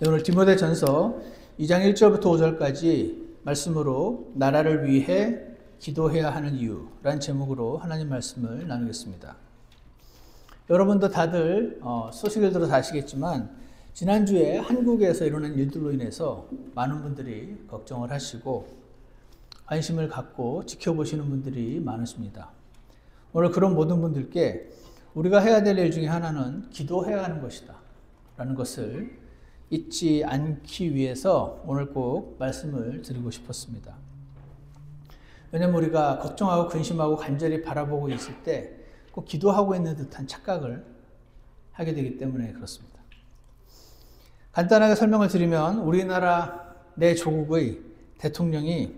오늘 디모데전서 2장 1절부터 5절까지 말씀으로 나라를 위해 기도해야 하는 이유라는 제목으로 하나님 말씀을 나누겠습니다. 여러분도 다들 소식을 들어서 아시겠지만 지난주에 한국에서 일어난 일들로 인해서 많은 분들이 걱정을 하시고 관심을 갖고 지켜보시는 분들이 많으십니다. 오늘 그런 모든 분들께 우리가 해야 될 일 중에 하나는 기도해야 하는 것이다 라는 것을 잊지 않기 위해서 오늘 꼭 말씀을 드리고 싶었습니다. 왜냐하면 우리가 걱정하고 근심하고 간절히 바라보고 있을 때 꼭 기도하고 있는 듯한 착각을 하게 되기 때문에 그렇습니다. 간단하게 설명을 드리면 우리나라 내 조국의 대통령이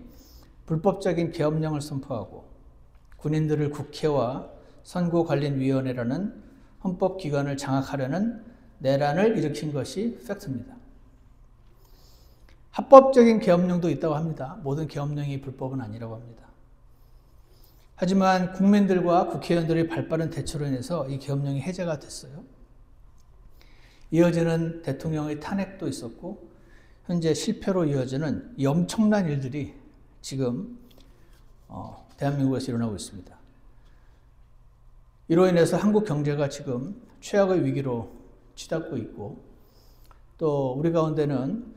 불법적인 계엄령을 선포하고 군인들을 국회와 선거관리위원회라는 헌법기관을 장악하려는 내란을 일으킨 것이 팩트입니다. 합법적인 계엄령도 있다고 합니다. 모든 계엄령이 불법은 아니라고 합니다. 하지만 국민들과 국회의원들의 발빠른 대처로 인해서 이 계엄령이 해제가 됐어요. 이어지는 대통령의 탄핵도 있었고 현재 실패로 이어지는 이 엄청난 일들이 지금 대한민국에서 일어나고 있습니다. 이로 인해서 한국 경제가 지금 최악의 위기로 치닫고 있고 또 우리 가운데는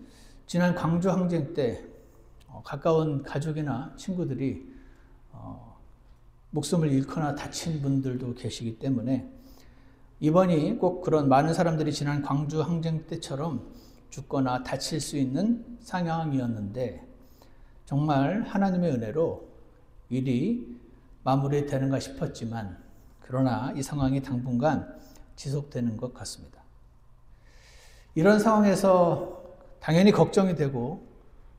지난 광주 항쟁 때 가까운 가족이나 친구들이 목숨을 잃거나 다친 분들도 계시기 때문에 이번이 꼭 그런 많은 사람들이 지난 광주 항쟁 때처럼 죽거나 다칠 수 있는 상황이었는데 정말 하나님의 은혜로 일이 마무리되는가 싶었지만 그러나 이 상황이 당분간 지속되는 것 같습니다. 이런 상황에서 당연히 걱정이 되고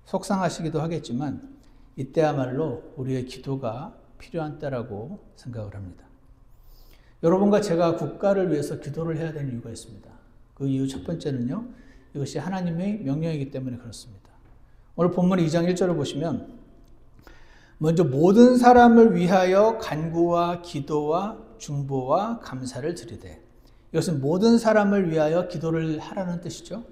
속상하시기도 하겠지만 이때야말로 우리의 기도가 필요한 때라고 생각을 합니다. 여러분과 제가 국가를 위해서 기도를 해야 되는 이유가 있습니다. 그 이유 첫 번째는요. 이것이 하나님의 명령이기 때문에 그렇습니다. 오늘 본문 2장 1절을 보시면 먼저 모든 사람을 위하여 간구와 기도와 중보와 감사를 드리되 이것은 모든 사람을 위하여 기도를 하라는 뜻이죠.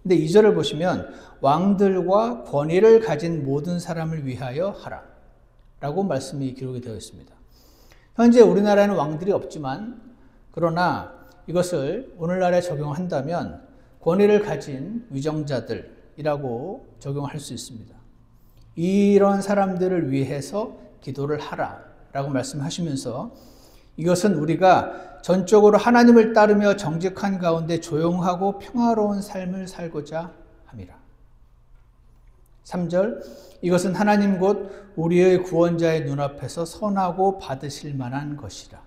근데 2절을 보시면 왕들과 권위를 가진 모든 사람을 위하여 하라 라고 말씀이 기록이 되어 있습니다. 현재 우리나라에는 왕들이 없지만 그러나 이것을 오늘날에 적용한다면 권위를 가진 위정자들이라고 적용할 수 있습니다. 이런 사람들을 위해서 기도를 하라라고 말씀하시면서 이것은 우리가 전적으로 하나님을 따르며 정직한 가운데 조용하고 평화로운 삶을 살고자 함이라. 3절 이것은 하나님 곧 우리의 구원자의 눈앞에서 선하고 받으실 만한 것이라.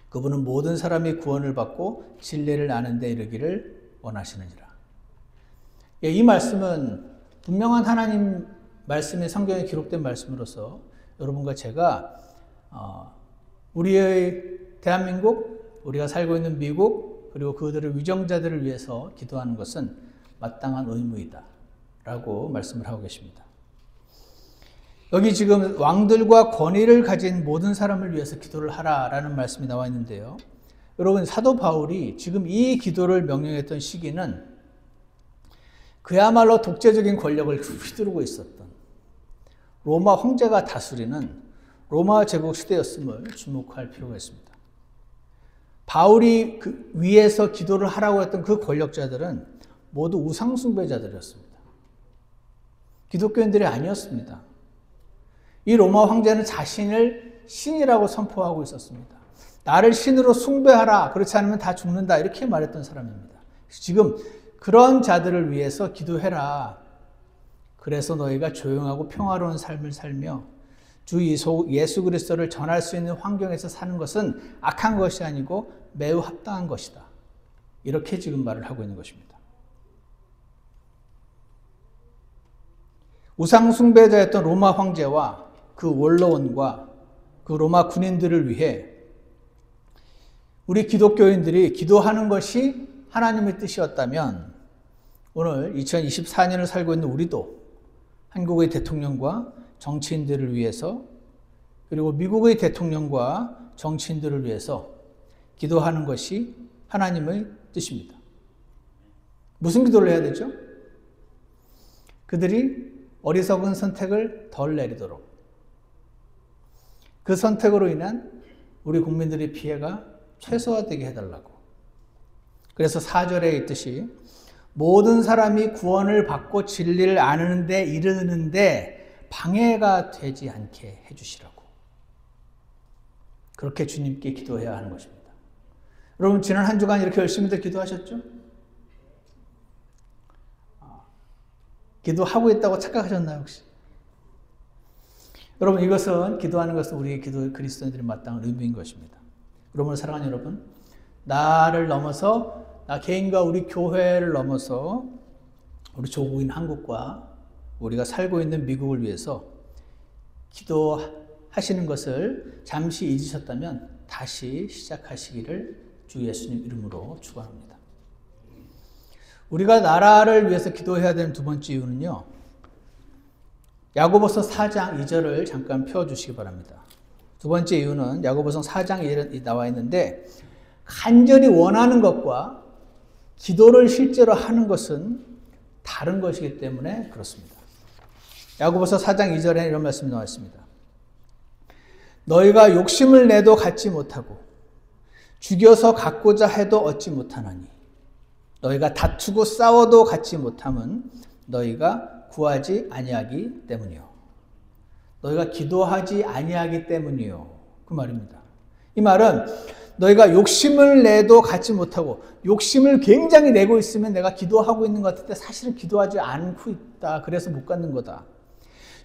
그분은 모든 사람이 구원을 받고 진리를 아는 데 이르기를 원하시느니라. 이 말씀은 분명한 하나님 말씀이 성경에 기록된 말씀으로서 여러분과 제가 우리의 대한민국, 우리가 살고 있는 미국, 그리고 그들의 위정자들을 위해서 기도하는 것은 마땅한 의무이다 라고 말씀을 하고 계십니다. 여기 지금 왕들과 권위를 가진 모든 사람을 위해서 기도를 하라라는 말씀이 나와 있는데요. 여러분 사도 바울이 지금 이 기도를 명령했던 시기는 그야말로 독재적인 권력을 휘두르고 있었던 로마 황제가 다스리는 로마 제국 시대였음을 주목할 필요가 있습니다. 바울이 그 위에서 기도를 하라고 했던 그 권력자들은 모두 우상숭배자들이었습니다. 기독교인들이 아니었습니다. 이 로마 황제는 자신을 신이라고 선포하고 있었습니다. 나를 신으로 숭배하라. 그렇지 않으면 다 죽는다. 이렇게 말했던 사람입니다. 지금 그런 자들을 위해서 기도해라. 그래서 너희가 조용하고 평화로운 삶을 살며 주 예수 그리스도를 전할 수 있는 환경에서 사는 것은 악한 것이 아니고 매우 합당한 것이다. 이렇게 지금 말을 하고 있는 것입니다. 우상숭배자였던 로마 황제와 그 원로원과 그 로마 군인들을 위해 우리 기독교인들이 기도하는 것이 하나님의 뜻이었다면 오늘 2024년을 살고 있는 우리도 한국의 대통령과 정치인들을 위해서 그리고 미국의 대통령과 정치인들을 위해서 기도하는 것이 하나님의 뜻입니다. 무슨 기도를 해야 되죠? 그들이 어리석은 선택을 덜 내리도록, 그 선택으로 인한 우리 국민들의 피해가 최소화되게 해달라고. 그래서 4절에 있듯이 모든 사람이 구원을 받고 진리를 아는 데 이르는데 방해가 되지 않게 해주시라고. 그렇게 주님께 기도해야 하는 것입니다. 여러분, 지난 한 주간 이렇게 열심히들 기도하셨죠? 기도하고 있다고 착각하셨나요, 혹시? 여러분, 이것은, 기도하는 것은 우리의 그리스도인들이 마땅한 의무인 것입니다. 여러분, 사랑하는 여러분, 나를 넘어서, 나 개인과 우리 교회를 넘어서 우리 조국인 한국과 우리가 살고 있는 미국을 위해서 기도하시는 것을 잠시 잊으셨다면 다시 시작하시기를 주 예수님 이름으로 축원합니다. 우리가 나라를 위해서 기도해야 되는 두 번째 이유는요, 야고보서 4장 2절을 잠깐 펴주시기 바랍니다. 두 번째 이유는 야고보서 4장 2절에 나와 있는데, 간절히 원하는 것과 기도를 실제로 하는 것은 다른 것이기 때문에 그렇습니다. 야고보서 4장 2절에 이런 말씀이 나와 있습니다. 너희가 욕심을 내도 갖지 못하고 죽여서 갖고자 해도 얻지 못하나니 너희가 다투고 싸워도 갖지 못함은 너희가 구하지 아니하기 때문이요. 너희가 기도하지 아니하기 때문이요. 그 말입니다. 이 말은 너희가 욕심을 내도 갖지 못하고 욕심을 굉장히 내고 있으면 내가 기도하고 있는 것 같은데 사실은 기도하지 않고 있다. 그래서 못 갖는 거다.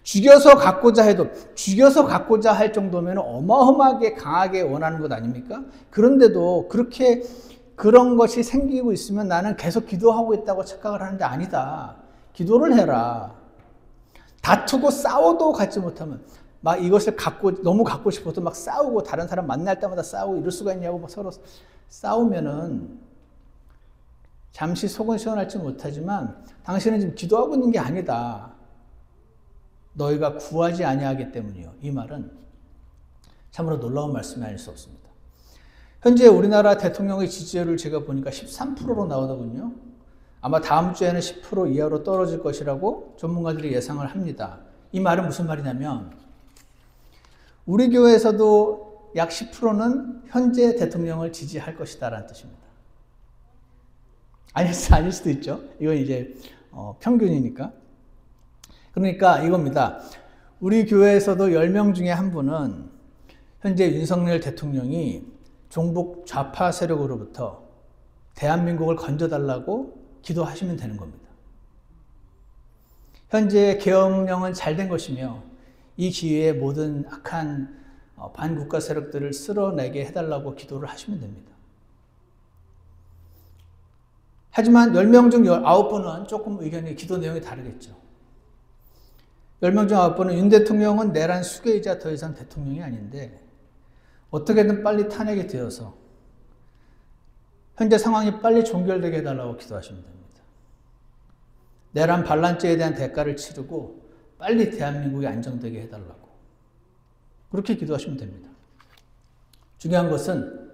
죽여서 갖고자 해도, 죽여서 갖고자 할 정도면 어마어마하게 강하게 원하는 것 아닙니까? 그런데도 그렇게 그런 것이 생기고 있으면 나는 계속 기도하고 있다고 착각을 하는데 아니다. 기도를 해라. 다투고 싸워도 갖지 못하면, 막 이것을 너무 갖고 싶어서 막 싸우고 다른 사람 만날 때마다 싸우고 이럴 수가 있냐고 막 서로 싸우면은 잠시 속은 시원할지 못하지만 당신은 지금 기도하고 있는 게 아니다. 너희가 구하지 아니하기 때문이요. 이 말은 참으로 놀라운 말씀이 아닐 수 없습니다. 현재 우리나라 대통령의 지지율을 제가 보니까 13%로 나오더군요. 아마 다음 주에는 10% 이하로 떨어질 것이라고 전문가들이 예상을 합니다. 이 말은 무슨 말이냐면 우리 교회에서도 약 10%는 현재 대통령을 지지할 것이다라는 뜻입니다. 아닐 수도 있죠. 이건 이제 평균이니까. 그러니까 이겁니다. 우리 교회에서도 10명 중에 한 분은 현재 윤석열 대통령이 종북 좌파 세력으로부터 대한민국을 건져달라고 기도하시면 되는 겁니다. 현재 계엄령은 잘된 것이며 이 기회에 모든 악한 반국가 세력들을 쓸어내게 해달라고 기도를 하시면 됩니다. 하지만 10명 중 9분은 조금 의견이, 기도 내용이 다르겠죠. 10명 중 9분은 윤 대통령은 내란 수괴이자 더 이상 대통령이 아닌데 어떻게든 빨리 탄핵이 되어서 현재 상황이 빨리 종결되게 해달라고 기도하시면 됩니다. 내란 반란죄에 대한 대가를 치르고 빨리 대한민국이 안정되게 해달라고. 그렇게 기도하시면 됩니다. 중요한 것은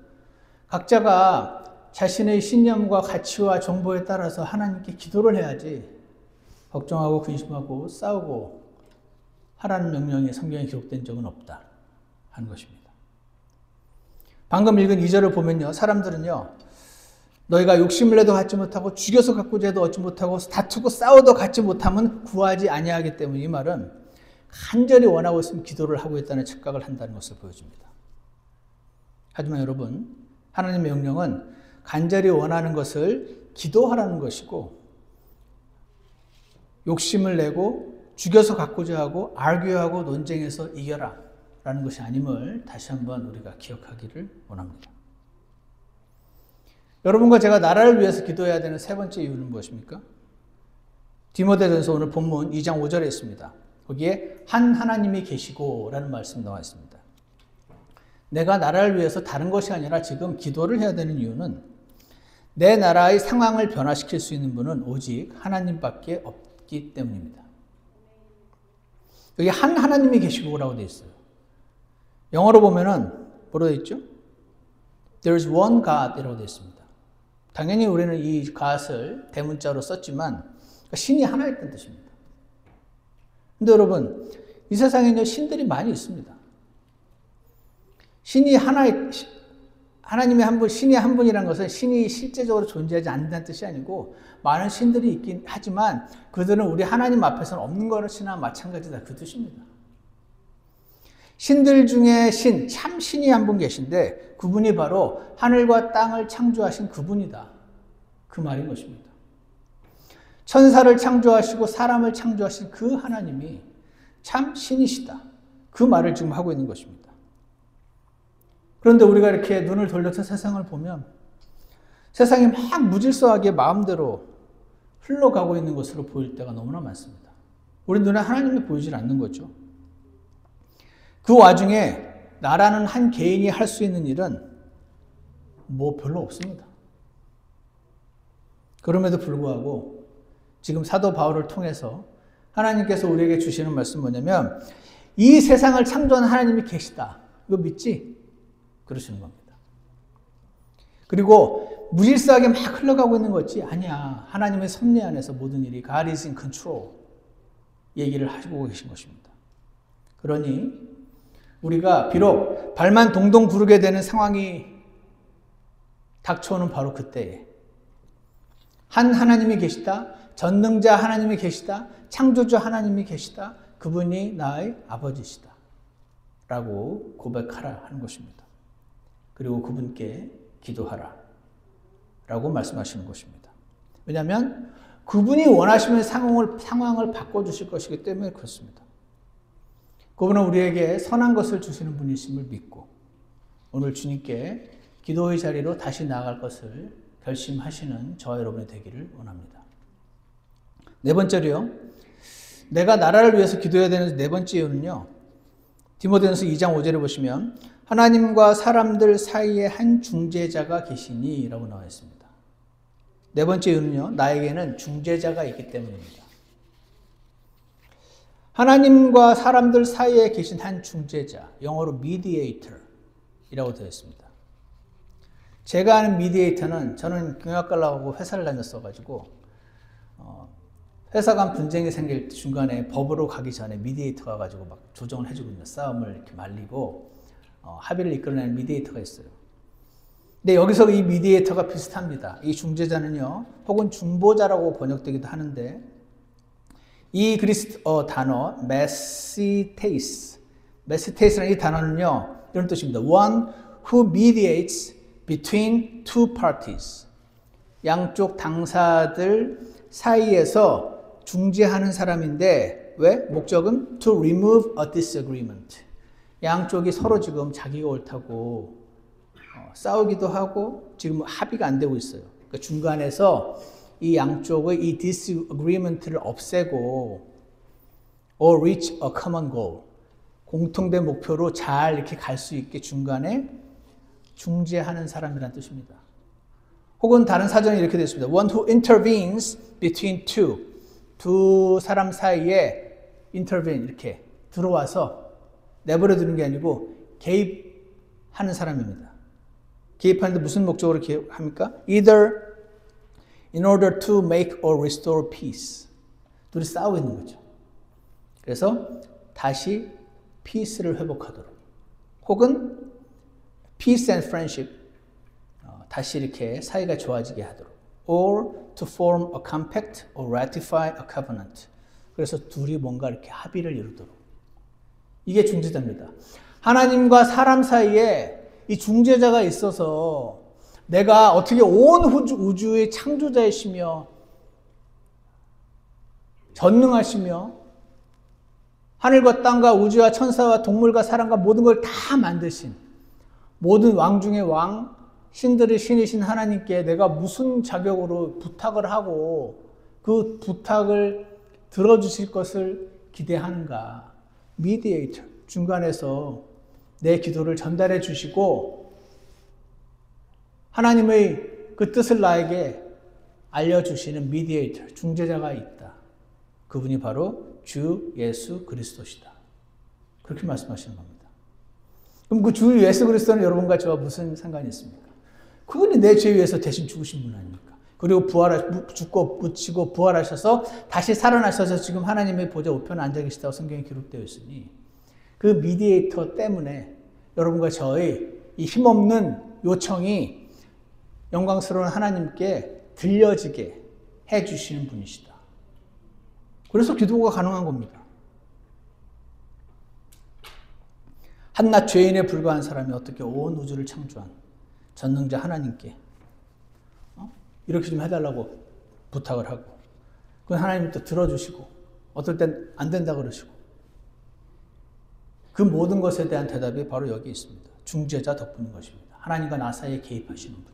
각자가 자신의 신념과 가치와 정보에 따라서 하나님께 기도를 해야지 걱정하고 근심하고 싸우고 하라는 명령이 성경에 기록된 적은 없다 하는 것입니다. 방금 읽은 2절을 보면요, 사람들은요, 너희가 욕심을 내도 갖지 못하고 죽여서 갖고자 해도 얻지 못하고 다투고 싸워도 갖지 못하면 구하지 아니하기 때문에, 이 말은 간절히 원하고 있으면 기도를 하고 있다는 착각을 한다는 것을 보여줍니다. 하지만 여러분, 하나님의 명령은 간절히 원하는 것을 기도하라는 것이고 욕심을 내고 죽여서 갖고자 하고 argue하고 논쟁해서 이겨라 라는 것이 아님을 다시 한번 우리가 기억하기를 원합니다. 여러분과 제가 나라를 위해서 기도해야 되는 세 번째 이유는 무엇입니까? 디모데전서 오늘 본문 2장 5절에 있습니다. 거기에 한 하나님이 계시고 라는 말씀이 나와 있습니다. 내가 나라를 위해서 다른 것이 아니라 지금 기도를 해야 되는 이유는 내 나라의 상황을 변화시킬 수 있는 분은 오직 하나님밖에 없기 때문입니다. 여기 한 하나님이 계시고라고 되어 있어요. 영어로 보면은 뭐라고 되어 있죠? There is one God 이라고 되어 있습니다. 당연히 우리는 이 갓을 대문자로 썼지만 신이 하나 있다는 뜻입니다. 근데 여러분, 이 세상에는 신들이 많이 있습니다. 신이 하나님의 한 분, 신이 한 분이라는 것은 신이 실제적으로 존재하지 않는다는 뜻이 아니고 많은 신들이 있긴 하지만 그들은 우리 하나님 앞에서는 없는 것이나 마찬가지다, 그 뜻입니다. 신들 중에 참 신이 한 분 계신데 그분이 바로 하늘과 땅을 창조하신 그분이다, 그 말인 것입니다. 천사를 창조하시고 사람을 창조하신 그 하나님이 참 신이시다, 그 말을 지금 하고 있는 것입니다. 그런데 우리가 이렇게 눈을 돌려서 세상을 보면 세상이 막 무질서하게 마음대로 흘러가고 있는 것으로 보일 때가 너무나 많습니다. 우리 눈에 하나님이 보이질 않는 거죠. 그 와중에 나라는 한 개인이 할 수 있는 일은 별로 없습니다. 그럼에도 불구하고 지금 사도 바울을 통해서 하나님께서 우리에게 주시는 말씀은 뭐냐면 이 세상을 창조한 하나님이 계시다. 이거 믿지? 그러시는 겁니다. 그리고 무질서하게 막 흘러가고 있는 거지 아니야. 하나님의 섭리 안에서 모든 일이 God is in control 얘기를 하시고 계신 것입니다. 그러니 우리가 비록 발만 동동 구르게 되는 상황이 닥쳐오는 바로 그때에 한 하나님이 계시다, 전능자 하나님이 계시다, 창조주 하나님이 계시다, 그분이 나의 아버지시다 라고 고백하라 하는 것입니다. 그리고 그분께 기도하라 라고 말씀하시는 것입니다. 왜냐하면 그분이 원하시는 상황을 바꿔주실 것이기 때문에 그렇습니다. 그분은 우리에게 선한 것을 주시는 분이심을 믿고 오늘 주님께 기도의 자리로 다시 나아갈 것을 결심하시는 저와 여러분이 되기를 원합니다. 네 번째로요. 내가 나라를 위해서 기도해야 되는 네 번째 이유는요. 디모데전서 2장 5절에 보시면 하나님과 사람들 사이에 한 중재자가 계시니 라고 나와 있습니다. 네 번째 이유는요. 나에게는 중재자가 있기 때문입니다. 하나님과 사람들 사이에 계신 한 중재자, 영어로 mediator 이라고 되어 있습니다. 제가 아는 mediator는 저는 경영학과를 나오고 회사를 다녔어가지고 회사 간 분쟁이 생길 때 중간에 법으로 가기 전에 mediator가 가지고 막 조정을 해주거든요. 싸움을 이렇게 말리고 합의를 이끌어내는 mediator가 있어요. 근데 여기서 이 mediator가 비슷합니다. 이 중재자는요, 혹은 중보자라고 번역되기도 하는데 이 그리스어 단어 메시테이스라는 이 단어는요 이런 뜻입니다. One who mediates between two parties. 양쪽 당사들 사이에서 중재하는 사람인데 왜? 목적은 to remove a disagreement. 양쪽이 서로 지금 자기가 옳다고 싸우기도 하고 지금 합의가 안 되고 있어요. 그러니까 중간에서 이 양쪽의 이 disagreement를 없애고 or reach a common goal. 공통된 목표로 잘 이렇게 갈 수 있게 중간에 중재하는 사람이라는 뜻입니다. 혹은 다른 사전이 이렇게 되어 있습니다. One who intervenes between two. 두 사람 사이에 intervene 이렇게 들어와서 내버려 두는 게 아니고 개입하는 사람입니다. 개입하는데 무슨 목적으로 개입합니까? Either in order to make or restore peace. 둘이 싸우고 있는 거죠. 그래서 다시 peace를 회복하도록 혹은 peace and friendship 다시 이렇게 사이가 좋아지게 하도록 or to form a compact or ratify a covenant. 그래서 둘이 뭔가 이렇게 합의를 이루도록. 이게 중재자입니다. 하나님과 사람 사이에 이 중재자가 있어서 내가 어떻게 온 우주의 창조자이시며 전능하시며 하늘과 땅과 우주와 천사와 동물과 사람과 모든 걸 다 만드신 모든 왕 중의 왕, 신들의 신이신 하나님께 내가 무슨 자격으로 부탁을 하고 그 부탁을 들어주실 것을 기대하는가. 미디에이터, 중간에서 내 기도를 전달해 주시고 하나님의 그 뜻을 나에게 알려주시는 미디에이터, 중재자가 있다. 그분이 바로 주 예수 그리스도시다. 그렇게 말씀하시는 겁니다. 그럼 그 주 예수 그리스도는 여러분과 저와 무슨 상관이 있습니까? 그분이 내 죄 위해서 대신 죽으신 분 아닙니까? 그리고 죽고 묻히고 부활하셔서 다시 살아나셔서 지금 하나님의 보좌 우편에 앉아 계시다고 성경에 기록되어 있으니 그 미디에이터 때문에 여러분과 저의 이 힘없는 요청이 영광스러운 하나님께 들려지게 해주시는 분이시다. 그래서 기도가 가능한 겁니다. 한낱 죄인에 불과한 사람이 어떻게 온 우주를 창조한 전능자 하나님께 이렇게 좀 해달라고 부탁을 하고 그건 하나님이 또 들어주시고 어떨 땐 안 된다 그러시고 그 모든 것에 대한 대답이 바로 여기 있습니다. 중재자 덕분인 것입니다. 하나님과 나 사이에 개입하시는 분.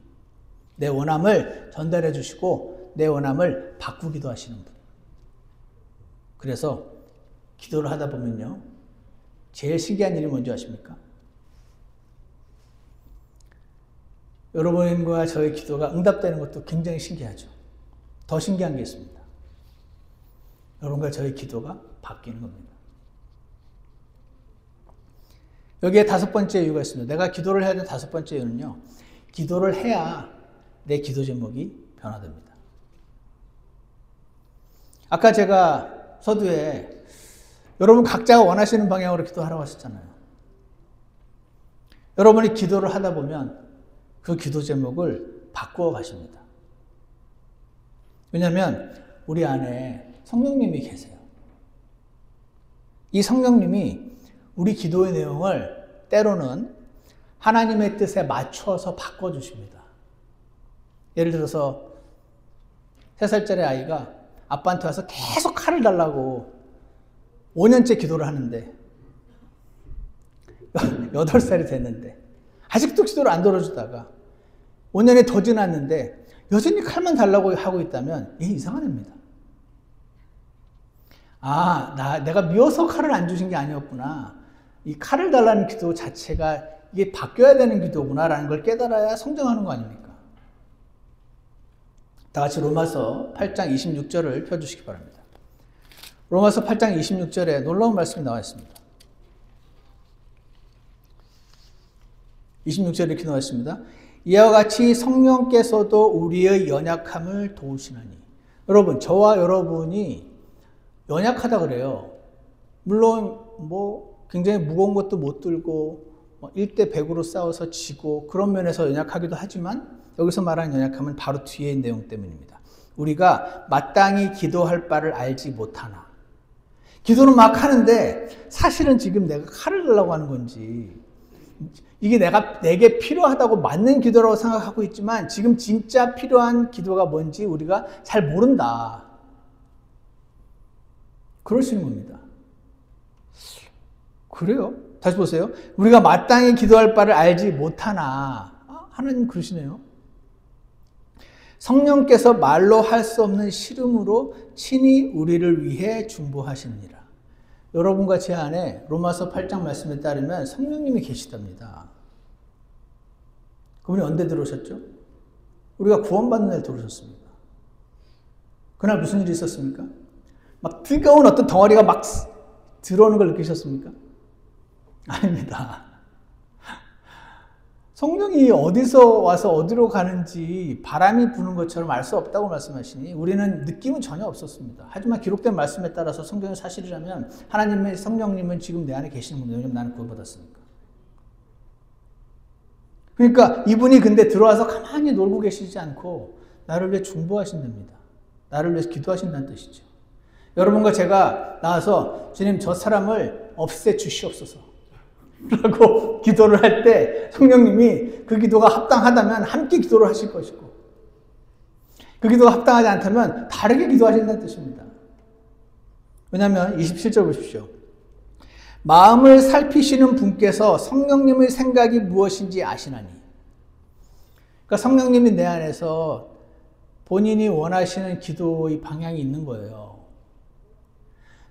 내 원함을 전달해 주시고 내 원함을 바꾸기도 하시는 분. 그래서 기도를 하다 보면요. 제일 신기한 일이 뭔지 아십니까? 여러분과 저의 기도가 응답되는 것도 굉장히 신기하죠. 더 신기한 게 있습니다. 여러분과 저의 기도가 바뀌는 겁니다. 여기에 5번째 이유가 있습니다. 내가 기도를 해야 되는 5번째 이유는요. 기도를 해야 내 기도 제목이 변화됩니다. 아까 제가 서두에 여러분 각자가 원하시는 방향으로 기도하라고 하셨잖아요. 여러분이 기도를 하다 보면 그 기도 제목을 바꾸어 가십니다. 왜냐하면 우리 안에 성령님이 계세요. 이 성령님이 우리 기도의 내용을 때로는 하나님의 뜻에 맞춰서 바꿔주십니다. 예를 들어서 3살짜리 아이가 아빠한테 와서 계속 칼을 달라고 5년째 기도를 하는데 8살이 됐는데 아직도 기도를 안 들어주다가 5년이 더 지났는데 여전히 칼만 달라고 하고 있다면 얘 이상한 애입니다. 내가 미워서 칼을 안 주신 게 아니었구나. 이 칼을 달라는 기도 자체가 이게 바뀌어야 되는 기도구나라는 걸 깨달아야 성장하는 거 아닙니까? 다 같이 로마서 8장 26절을 펴주시기 바랍니다. 로마서 8장 26절에 놀라운 말씀이 나와 있습니다. 26절에 이렇게 나와 있습니다. 이와 같이 성령께서도 우리의 연약함을 도우시나니. 여러분, 저와 여러분이 연약하다 그래요. 물론 굉장히 무거운 것도 못 들고 1대 100으로 싸워서 지고 그런 면에서 연약하기도 하지만 여기서 말하는 연약함은 바로 뒤에 있는 내용 때문입니다. 우리가 마땅히 기도할 바를 알지 못하나. 기도는 막 하는데 사실은 지금 내가 칼을 달라고 하는 건지 이게 내게 필요하다고 맞는 기도라고 생각하고 있지만 지금 진짜 필요한 기도가 뭔지 우리가 잘 모른다. 그럴 수 있는 겁니다. 그래요? 다시 보세요. 우리가 마땅히 기도할 바를 알지 못하나. 하나님 그러시네요. 성령께서 말로 할 수 없는 시름으로 친히 우리를 위해 중보하시니라. 여러분과 제 안에 로마서 8장 말씀에 따르면 성령님이 계시답니다. 그분이 언제 들어오셨죠? 우리가 구원받는 날 들어오셨습니다. 그날 무슨 일이 있었습니까? 막 뜨거운 어떤 덩어리가 막 들어오는 걸 느끼셨습니까? 아닙니다. 성령이 어디서 와서 어디로 가는지 바람이 부는 것처럼 알 수 없다고 말씀하시니 우리는 느낌은 전혀 없었습니다. 하지만 기록된 말씀에 따라서 성경의 사실이라면 하나님의 성령님은 지금 내 안에 계시는 분이에요. 왜냐하면 나는 구원받았으니까. 그러니까 이분이 근데 들어와서 가만히 놀고 계시지 않고 나를 위해 중보하신답니다. 나를 위해서 기도하신다는 뜻이죠. 여러분과 제가 나와서 주님 저 사람을 없애 주시옵소서 라고 기도를 할 때 성령님이 그 기도가 합당하다면 함께 기도를 하실 것이고 그 기도가 합당하지 않다면 다르게 기도하신다는 뜻입니다. 왜냐하면 27절 보십시오. 마음을 살피시는 분께서 성령님의 생각이 무엇인지 아시나니. 그러니까 성령님이 내 안에서 본인이 원하시는 기도의 방향이 있는 거예요.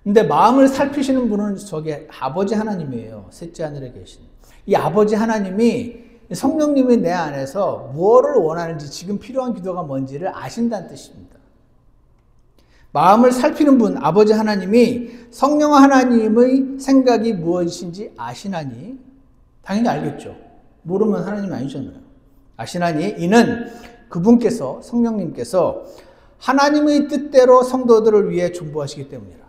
근데 마음을 살피시는 분은 저기 아버지 하나님이에요. 셋째 하늘에 계신. 이 아버지 하나님이 성령님이 내 안에서 무엇을 원하는지 지금 필요한 기도가 뭔지를 아신다는 뜻입니다. 마음을 살피는 분, 아버지 하나님이 성령 하나님의 생각이 무엇인지 아시나니. 당연히 알겠죠. 모르면 하나님이 아니잖아요. 아시나니 이는 그분께서 성령님께서 하나님의 뜻대로 성도들을 위해 중보하시기 때문이라.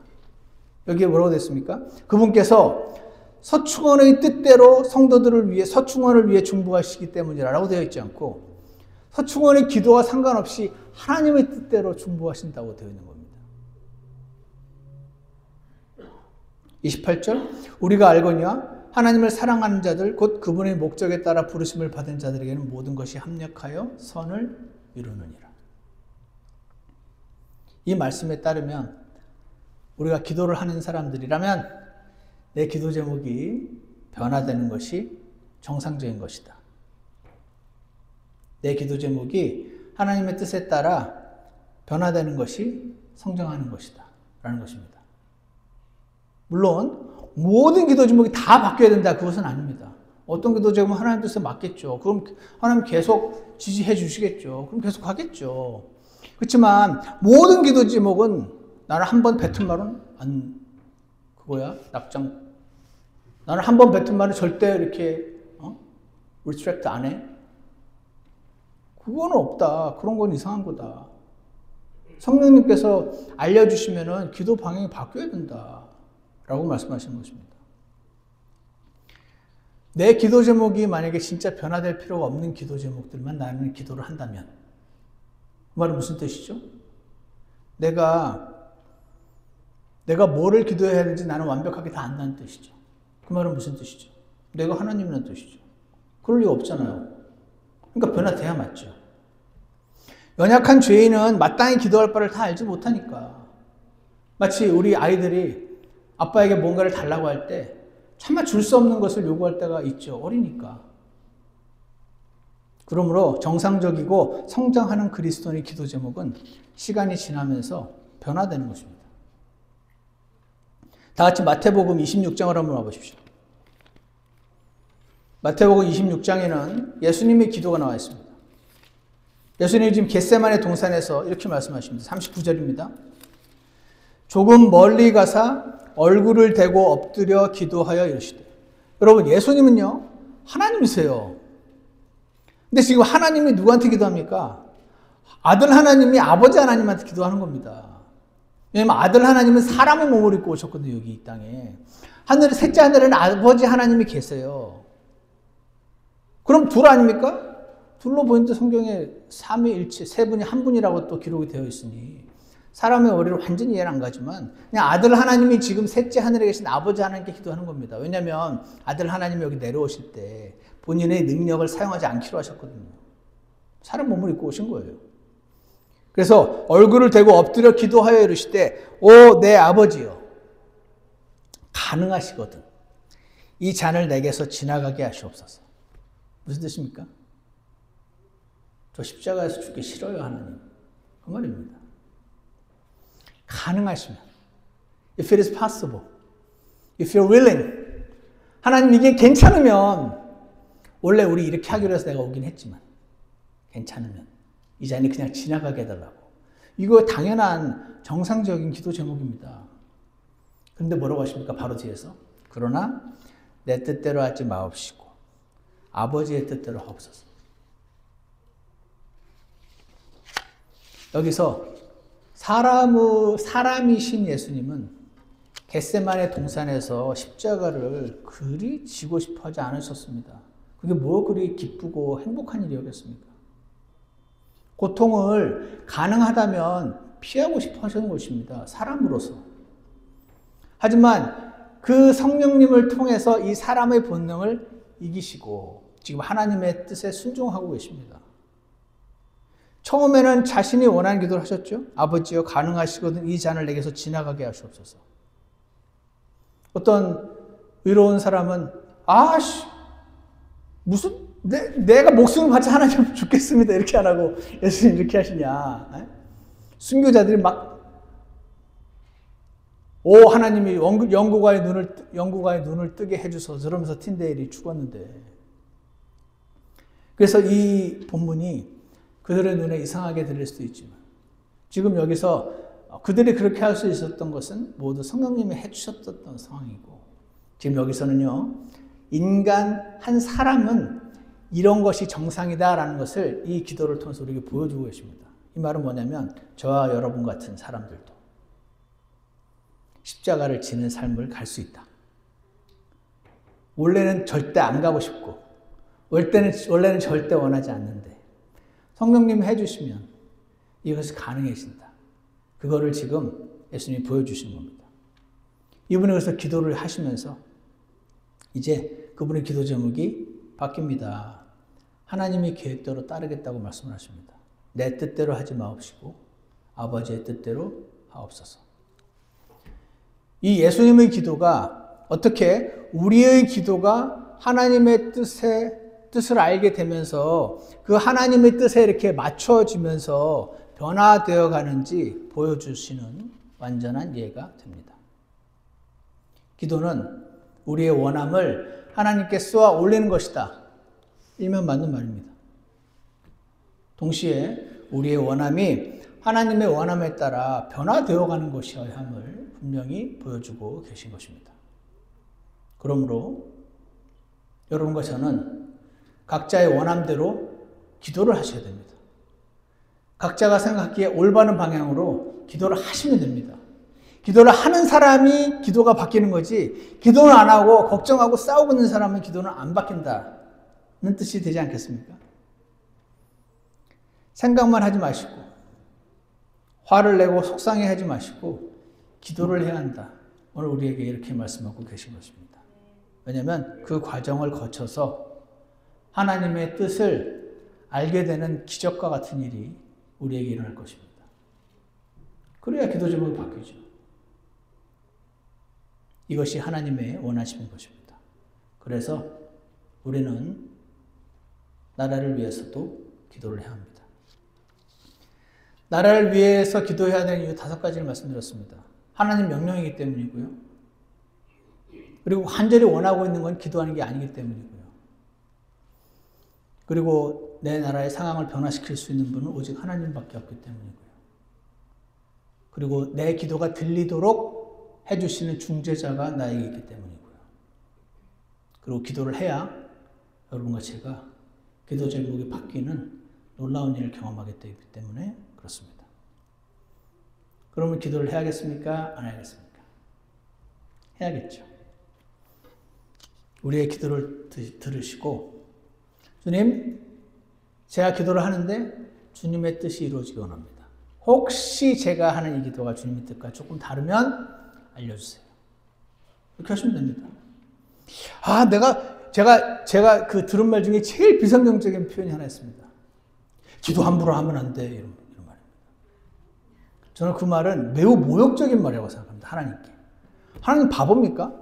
여기에 뭐라고 됐습니까? 그분께서 서충원의 뜻대로 성도들을 위해 서충원을 위해 중보하시기 때문이라고 되어 있지 않고 서충원의 기도와 상관없이 하나님의 뜻대로 중보하신다고 되어 있는 겁니다. 28절 우리가 알거니와 하나님을 사랑하는 자들 곧 그분의 목적에 따라 부르심을 받은 자들에게는 모든 것이 합력하여 선을 이루느니라. 이 말씀에 따르면 우리가 기도를 하는 사람들이라면 내 기도 제목이 변화되는 것이 정상적인 것이다. 내 기도 제목이 하나님의 뜻에 따라 변화되는 것이 성장하는 것이다 라는 것입니다. 물론 모든 기도 제목이 다 바뀌어야 된다 그것은 아닙니다. 어떤 기도 제목은 하나님 뜻에 맞겠죠. 그럼 하나님 계속 지지해 주시겠죠. 그럼 계속 하겠죠. 그렇지만 모든 기도 제목은 나는 한 번 뱉은 말은 그거야 낙장. 나는 한 번 뱉은 말은 절대 이렇게 리트랙트 안 해. 그거는 없다. 그런 건 이상한 거다. 성령님께서 알려주시면은 기도 방향이 바뀌어야 된다라고 말씀하시는 것입니다. 내 기도 제목이 만약에 진짜 변화될 필요가 없는 기도 제목들만 나는 기도를 한다면 그 말은 무슨 뜻이죠? 내가 뭐를 기도해야 하는지 나는 완벽하게 다 안다는 뜻이죠. 그 말은 무슨 뜻이죠? 내가 하나님이라는 뜻이죠. 그럴 리가 없잖아요. 그러니까 변화돼야 맞죠. 연약한 죄인은 마땅히 기도할 바를 다 알지 못하니까. 마치 우리 아이들이 아빠에게 뭔가를 달라고 할 때 차마 줄 수 없는 것을 요구할 때가 있죠. 어리니까. 그러므로 정상적이고 성장하는 그리스도인의 기도 제목은 시간이 지나면서 변화되는 것입니다. 다 같이 마태복음 26장을 한번 와보십시오. 마태복음 26장에는 예수님의 기도가 나와 있습니다. 예수님이 지금 겟세마네 동산에서 이렇게 말씀하십니다. 39절입니다. 조금 멀리 가사 얼굴을 대고 엎드려 기도하여 이르시되. 여러분 예수님은요 하나님이세요. 근데 지금 하나님이 누구한테 기도합니까? 아들 하나님이 아버지 하나님한테 기도하는 겁니다. 왜냐하면 아들 하나님은 사람의 몸을 입고 오셨거든요. 여기 이 땅에. 하늘에 셋째 하늘에는 아버지 하나님이 계세요. 그럼 둘 아닙니까? 둘로 보이는데 성경에 삼위일체 세 분이 한 분이라고 또 기록이 되어 있으니 사람의 머리를 완전히 이해는 안 가지만 그냥 아들 하나님이 지금 셋째 하늘에 계신 아버지 하나님께 기도하는 겁니다. 왜냐하면 아들 하나님이 여기 내려오실 때 본인의 능력을 사용하지 않기로 하셨거든요. 사람 몸을 입고 오신 거예요. 그래서 얼굴을 대고 엎드려 기도하여 이르시되 오 내 아버지여 가능하시거든 이 잔을 내게서 지나가게 하시옵소서. 무슨 뜻입니까? 저 십자가에서 죽기 싫어요 하나님. 그 말입니다. 가능하시면 if it is possible, if you're willing 하나님 이게 괜찮으면 원래 우리 이렇게 하기로 해서 내가 오긴 했지만 괜찮으면 이 잔이 그냥 지나가게 해달라고. 이거 당연한 정상적인 기도 제목입니다. 그런데 뭐라고 하십니까? 바로 뒤에서 그러나 내 뜻대로 하지 마옵시고 아버지의 뜻대로 하옵소서. 여기서 사람이신 예수님은 겟세마네 동산에서 십자가를 그리 지고 싶어 하지 않으셨습니다. 그게 뭐 그리 기쁘고 행복한 일이었겠습니까? 고통을 가능하다면 피하고 싶어 하시는 것입니다. 사람으로서. 하지만 그 성령님을 통해서 이 사람의 본능을 이기시고 지금 하나님의 뜻에 순종하고 계십니다. 처음에는 자신이 원하는 기도를 하셨죠. 아버지여 가능하시거든 이 잔을 내게서 지나가게 하시옵소서. 어떤 의로운 사람은 무슨 내가 목숨을 바쳐 하나님 죽겠습니다 이렇게 안 하고 예수님 이렇게 하시냐. 순교자들이 하나님이 영구가의 눈을 뜨게 해주소서 저러면서 틴데일이 죽었는데. 그래서 이 본문이 그들의 눈에 이상하게 들릴 수도 있지만 지금 여기서 그들이 그렇게 할 수 있었던 것은 모두 성령님이 해주셨던 상황이고 지금 여기서는요 인간 한 사람은 이런 것이 정상이다라는 것을 이 기도를 통해서 우리에게 보여주고 계십니다. 이 말은 뭐냐면 저와 여러분 같은 사람들도 십자가를 지는 삶을 갈 수 있다. 원래는 절대 안 가고 싶고 원래는 절대 원하지 않는데 성령님이 해주시면 이것이 가능해진다. 그거를 지금 예수님이 보여주시는 겁니다. 이분이 그래서 기도를 하시면서 이제 그분의 기도 제목이 바뀝니다. 하나님의 계획대로 따르겠다고 말씀을 하십니다. 내 뜻대로 하지 마옵시고 아버지의 뜻대로 하옵소서. 이 예수님의 기도가 어떻게 우리의 기도가 하나님의 뜻을 알게 되면서 그 하나님의 뜻에 이렇게 맞춰지면서 변화되어 가는지 보여주시는 완전한 예가 됩니다. 기도는 우리의 원함을 하나님께 쏘아 올리는 것이다. 일면 맞는 말입니다. 동시에 우리의 원함이 하나님의 원함에 따라 변화되어 가는 것이어야 함을 분명히 보여주고 계신 것입니다. 그러므로 여러분과 저는 각자의 원함대로 기도를 하셔야 됩니다. 각자가 생각하기에 올바른 방향으로 기도를 하시면 됩니다. 기도를 하는 사람이 기도가 바뀌는 거지 기도는 안 하고 걱정하고 싸우고 있는 사람은 기도는 안 바뀐다는 뜻이 되지 않겠습니까? 생각만 하지 마시고 화를 내고 속상해하지 마시고 기도를 해야 한다. 오늘 우리에게 이렇게 말씀하고 계신 것입니다. 왜냐하면 그 과정을 거쳐서 하나님의 뜻을 알게 되는 기적과 같은 일이 우리에게 일어날 것입니다. 그래야 기도 제목이 바뀌죠. 이것이 하나님의 원하시는 것입니다. 그래서 우리는 나라를 위해서도 기도를 해야 합니다. 나라를 위해서 기도해야 되는 이유 5가지를 말씀드렸습니다. 하나님 명령이기 때문이고요. 그리고 간절히 원하고 있는 건 기도하는 게 아니기 때문이고요. 그리고 내 나라의 상황을 변화시킬 수 있는 분은 오직 하나님밖에 없기 때문이고요. 그리고 내 기도가 들리도록 해주시는 중재자가 나에게 있기 때문이고요. 그리고 기도를 해야 여러분과 제가 기도 제목이 바뀌는 놀라운 일을 경험하게 되기 때문에 그렇습니다. 그러면 기도를 해야겠습니까? 안 해야겠습니까? 해야겠죠. 우리의 기도를 들으시고 주님, 제가 기도를 하는데 주님의 뜻이 이루어지기 원합니다. 혹시 제가 하는 이 기도가 주님의 뜻과 조금 다르면 알려주세요. 이렇게 하시면 됩니다. 제가 그 들은 말 중에 제일 비성경적인 표현이 하나 있습니다. 기도 함부로 하면 안 돼. 이런 말입니다. 저는 그 말은 매우 모욕적인 말이라고 생각합니다. 하나님께. 하나님 바보입니까?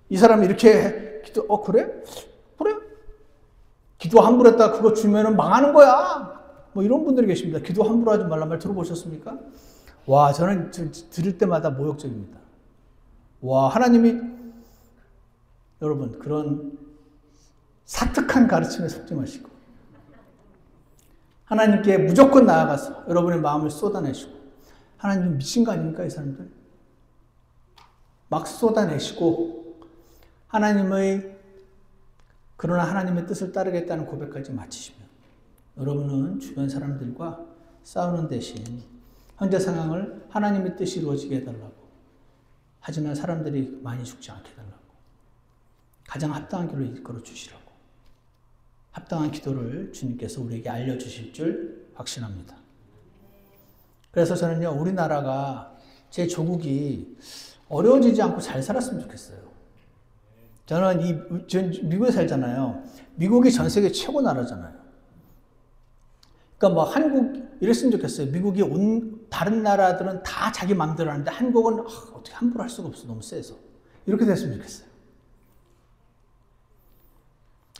이 사람이 이렇게 해. 그래? 그래? 기도 함부로 했다가 그거 주면은 망하는 거야. 뭐 이런 분들이 계십니다. 기도 함부로 하지 말란 말 들어보셨습니까? 와, 저는 들을 때마다 모욕적입니다. 와, 하나님이 여러분 그런 사특한 가르침에 속지 마시고 하나님께 무조건 나아가서 여러분의 마음을 쏟아내시고 하나님 미친 거 아닙니까? 이 사람들 막 쏟아내시고 그러나 하나님의 뜻을 따르겠다는 고백까지 마치시면 여러분은 주변 사람들과 싸우는 대신 현재 상황을 하나님의 뜻이 이루어지게 해달라고 하지만 사람들이 많이 죽지 않게 해달라고 가장 합당한 길로 이끌어 주시라고 합당한 기도를 주님께서 우리에게 알려주실 줄 확신합니다. 그래서 저는요, 우리나라가 제 조국이 어려워지지 않고 잘 살았으면 좋겠어요. 저는 미국에 살잖아요. 미국이 전 세계 최고 나라잖아요. 그러니까 뭐 한국 이랬으면 좋겠어요. 미국이 다른 나라들은 다 자기 마음대로 하는데 한국은 어떻게 함부로 할 수가 없어. 너무 세서. 이렇게 됐으면 좋겠어요.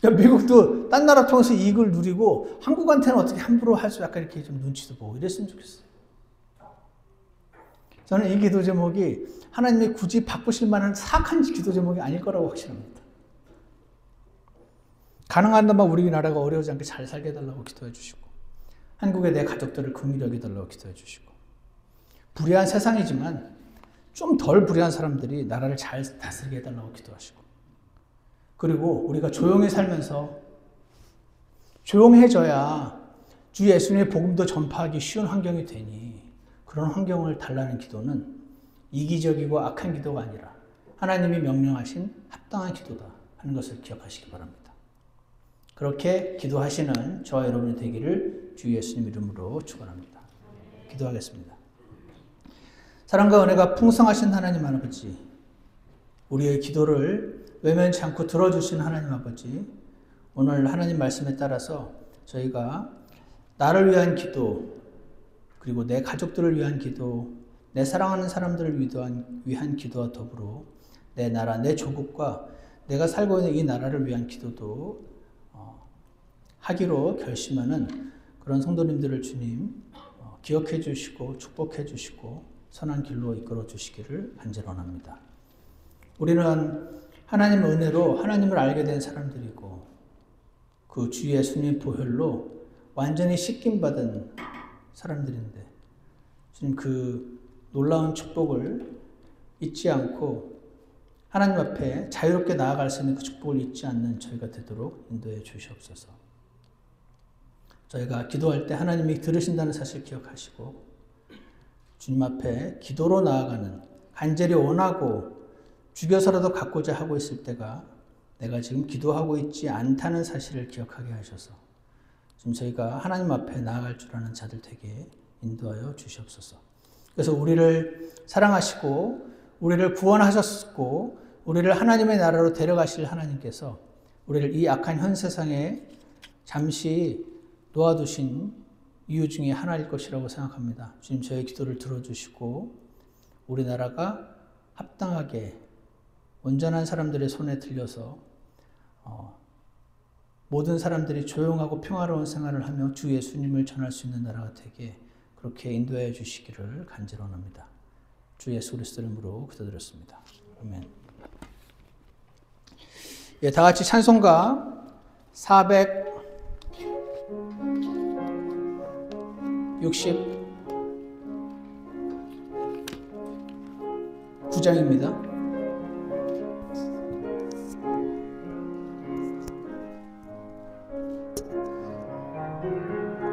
그러니까 미국도 딴 나라 통해서 이익을 누리고 한국한테는 어떻게 함부로 할 수 약간 이렇게 좀 눈치도 보고 이랬으면 좋겠어요. 저는 이 기도 제목이 하나님이 굳이 바꾸실 만한 사악한 기도 제목이 아닐 거라고 확신합니다. 가능한다면 우리나라가 어려우지 않게 잘 살게 해달라고 기도해 주시고 한국의 내 가족들을 긍휼히 여겨달라고 기도해 주시고 불의한 세상이지만 좀 덜 불의한 사람들이 나라를 잘 다스리게 해달라고 기도하시고 그리고 우리가 조용히 살면서 조용해져야 주 예수님의 복음도 전파하기 쉬운 환경이 되니 그런 환경을 달라는 기도는 이기적이고 악한 기도가 아니라 하나님이 명령하신 합당한 기도다 하는 것을 기억하시기 바랍니다. 그렇게 기도하시는 저와 여러분이 되기를 주 예수님 이름으로 축원합니다. 기도하겠습니다. 사랑과 은혜가 풍성하신 하나님 아버지, 우리의 기도를 외면치 않고 들어주신 하나님 아버지, 오늘 하나님 말씀에 따라서 저희가 나를 위한 기도, 그리고 내 가족들을 위한 기도, 내 사랑하는 사람들을 위한 기도와 더불어 내 나라, 내 조국과 내가 살고 있는 이 나라를 위한 기도도 하기로 결심하는 그런 성도님들을 주님 기억해 주시고 축복해 주시고 선한 길로 이끌어 주시기를 간절히 원합니다. 우리는 하나님의 은혜로 하나님을 알게 된 사람들이고 그 주 예수님 보혈로 완전히 씻김받은 사람들인데 주님 그 놀라운 축복을 잊지 않고 하나님 앞에 자유롭게 나아갈 수 있는 그 축복을 잊지 않는 저희가 되도록 인도해 주시옵소서. 저희가 기도할 때 하나님이 들으신다는 사실 기억하시고 주님 앞에 기도로 나아가는 간절히 원하고 죽여서라도 갖고자 하고 있을 때가 내가 지금 기도하고 있지 않다는 사실을 기억하게 하셔서 지금 저희가 하나님 앞에 나아갈 줄 아는 자들 되게 인도하여 주시옵소서. 그래서 우리를 사랑하시고 우리를 구원하셨고 우리를 하나님의 나라로 데려가실 하나님께서 우리를 이 악한 현 세상에 잠시 놓아두신 이유 중에 하나일 것이라고 생각합니다. 주님 저희 기도를 들어주시고 우리나라가 합당하게 온전한 사람들의 손에 들려서 모든 사람들이 조용하고 평화로운 생활을 하며 주 예수님을 전할 수 있는 나라가 되게 그렇게 인도해 주시기를 간절히 원합니다. 주 예수 그리스도 이름으로 기도드렸습니다. 아멘. 예, 다 같이 찬송가 469장입니다.